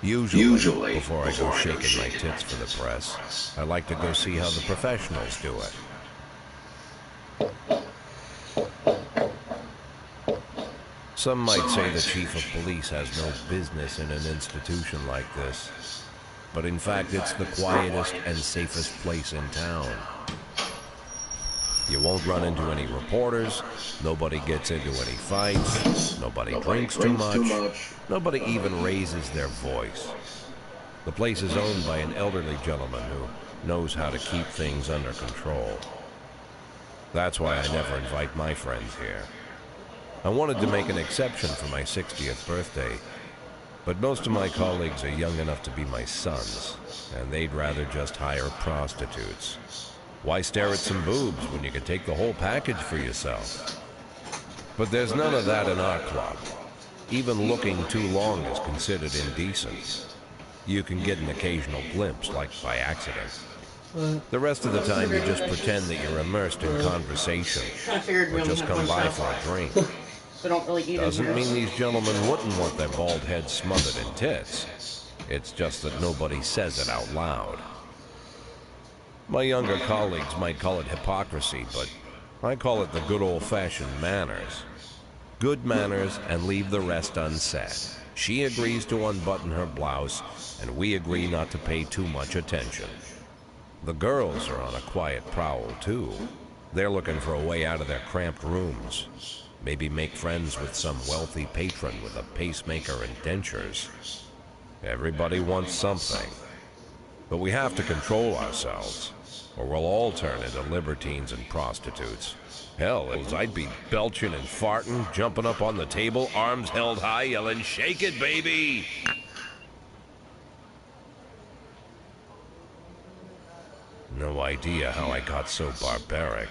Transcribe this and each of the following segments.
Usually, before I go shaking my tits for the press, I like to go see how the professionals do it. Some might say the chief of police has no business in an institution like this, but in fact it's the quietest and safest place in town. You won't run into any reporters, nobody gets into any fights, nobody drinks too much, nobody even raises their voice. The place is owned by an elderly gentleman who knows how to keep things under control. That's why I never invite my friends here. I wanted to make an exception for my 60th birthday, but most of my colleagues are young enough to be my sons, and they'd rather just hire prostitutes. Why stare at some boobs when you can take the whole package for yourself? But there's none of that in our club. Even looking too long is considered indecent. You can get an occasional glimpse, like by accident. The rest of the time you just pretend that you're immersed in conversation, or just come by for a drink. Doesn't mean these gentlemen wouldn't want their bald heads smothered in tits. It's just that nobody says it out loud. My younger colleagues might call it hypocrisy, but I call it the good old-fashioned manners. Good manners and leave the rest unsaid. She agrees to unbutton her blouse, and we agree not to pay too much attention. The girls are on a quiet prowl, too. They're looking for a way out of their cramped rooms. Maybe make friends with some wealthy patron with a pacemaker and dentures. Everybody wants something. But we have to control ourselves, or we'll all turn into libertines and prostitutes. Hell, I'd be belching and farting, jumping up on the table, arms held high, yelling, "Shake it, baby!" No idea how I got so barbaric.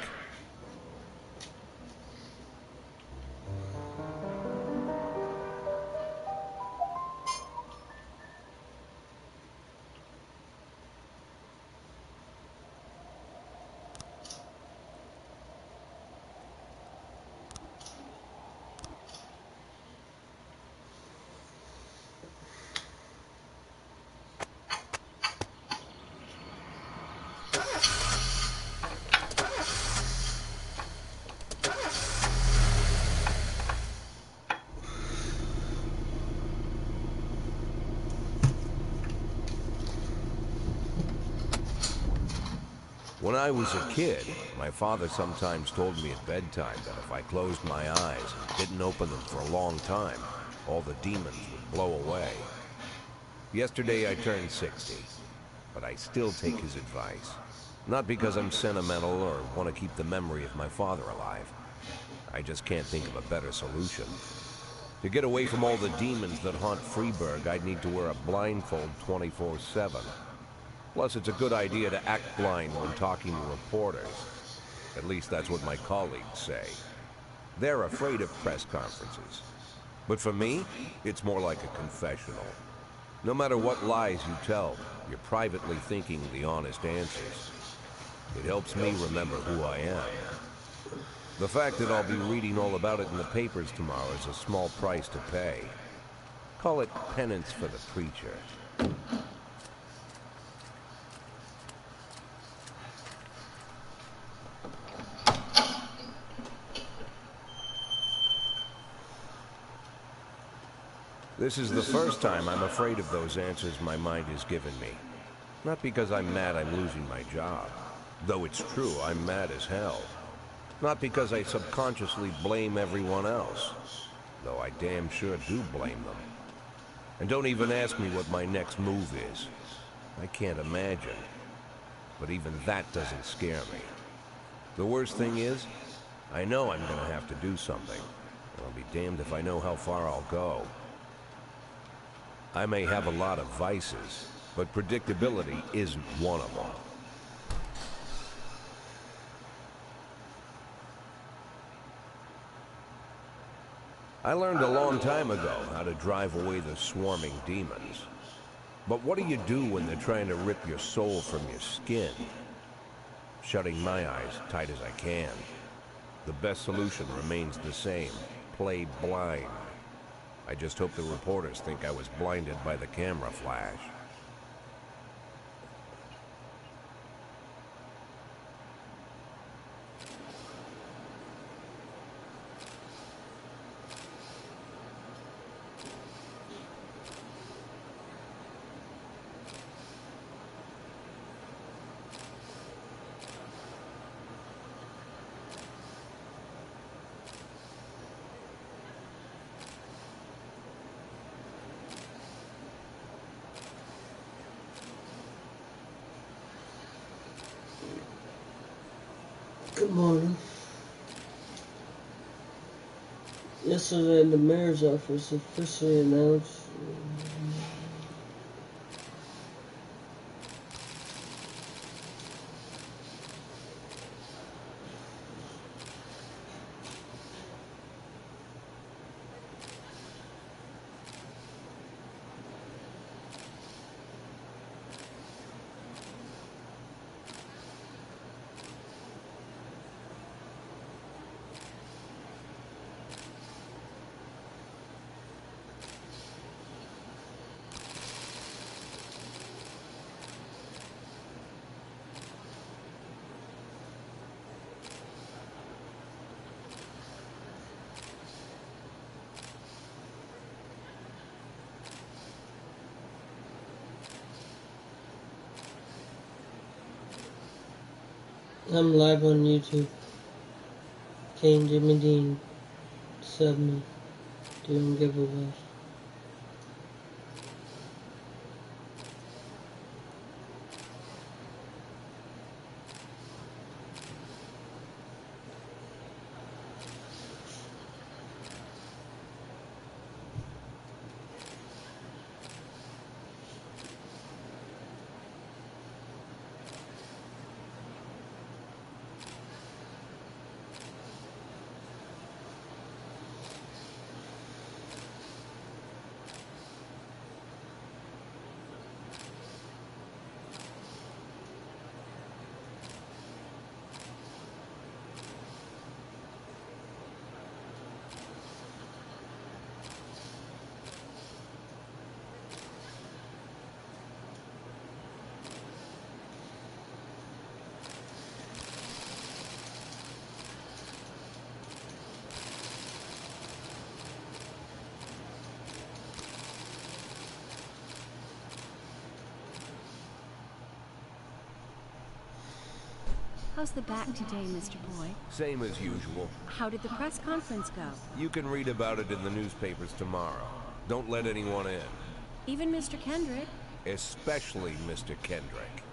When I was a kid, my father sometimes told me at bedtime that if I closed my eyes and didn't open them for a long time, all the demons would blow away. Yesterday I turned 60, but I still take his advice. Not because I'm sentimental or want to keep the memory of my father alive. I just can't think of a better solution. To get away from all the demons that haunt Freeburg, I'd need to wear a blindfold 24/7. Plus, it's a good idea to act blind when talking to reporters. At least that's what my colleagues say. They're afraid of press conferences. But for me, it's more like a confessional. No matter what lies you tell, you're privately thinking the honest answers. It helps me remember who I am. The fact that I'll be reading all about it in the papers tomorrow is a small price to pay. Call it penance for the preacher. This is the first time I'm afraid of those answers my mind has given me. Not because I'm mad I'm losing my job. Though it's true, I'm mad as hell. Not because I subconsciously blame everyone else. Though I damn sure do blame them. And don't even ask me what my next move is. I can't imagine. But even that doesn't scare me. The worst thing is, I know I'm gonna have to do something. And I'll be damned if I know how far I'll go. I may have a lot of vices, but predictability isn't one of them. I learned a long time ago how to drive away the swarming demons. But what do you do when they're trying to rip your soul from your skin? Shutting my eyes tight as I can. The best solution remains the same: play blind. I just hope the reporters think I was blinded by the camera flash. Good morning. Yesterday, the mayor's office officially announced I'm live on YouTube. Kane Jimmy Dean sub me doing giveaways. How's the back today, Mr. Boy? Same as usual. How did the press conference go? You can read about it in the newspapers tomorrow. Don't let anyone in. Even Mr. Kendrick? Especially Mr. Kendrick.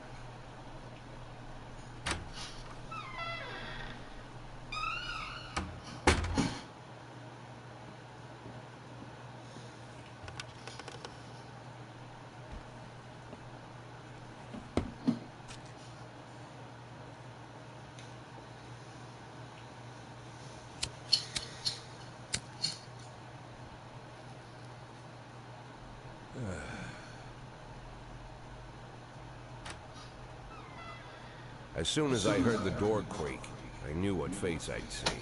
As soon as I heard the door creak, I knew what face I'd see.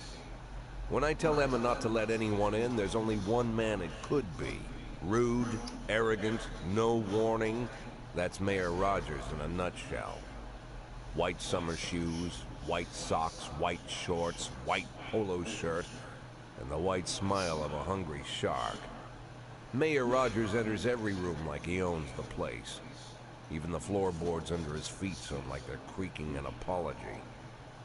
When I tell Emma not to let anyone in, there's only one man it could be. Rude, arrogant, no warning. That's Mayor Rogers in a nutshell. White summer shoes, white socks, white shorts, white polo shirt, and the white smile of a hungry shark. Mayor Rogers enters every room like he owns the place. Even the floorboards under his feet sound like they're creaking an apology.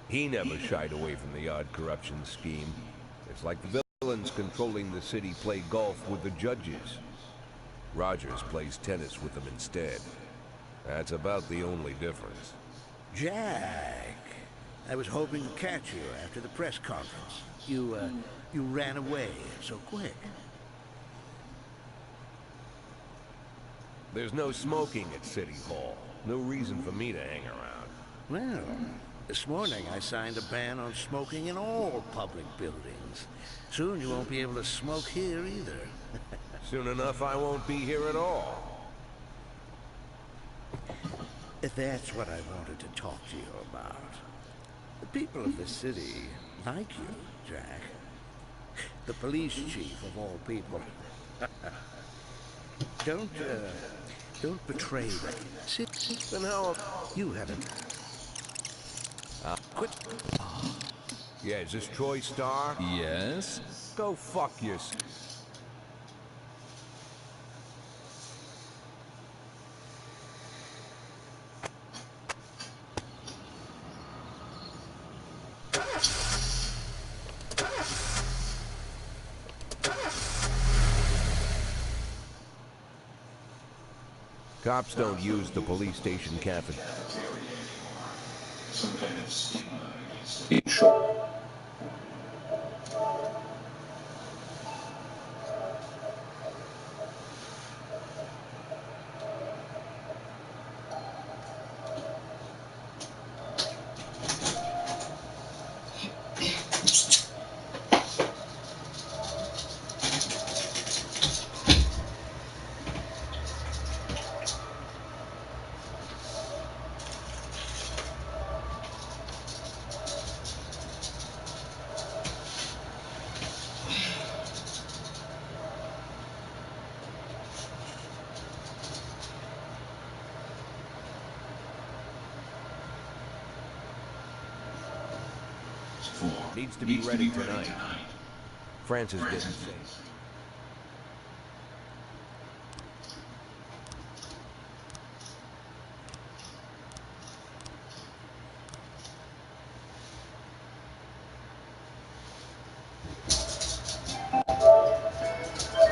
He never shied away from the odd corruption scheme. It's like the villains controlling the city play golf with the judges. Rogers plays tennis with them instead. That's about the only difference. Jack, I was hoping to catch you after the press conference. You ran away so quick. There's no smoking at City Hall. No reason for me to hang around. Well, this morning I signed a ban on smoking in all public buildings. Soon you won't be able to smoke here either. Soon enough, I won't be here at all. That's what I wanted to talk to you about. The people of the city like you, Jack. The police chief, of all people, Don't betray them. Sit. Then how... You haven't. Quit. Yeah, is this Troy Star? Yes? Go fuck yourself. Cops don't use the police station cafeteria. Some kind of stigma against being short. Needs to be ready tonight. Francis didn't say.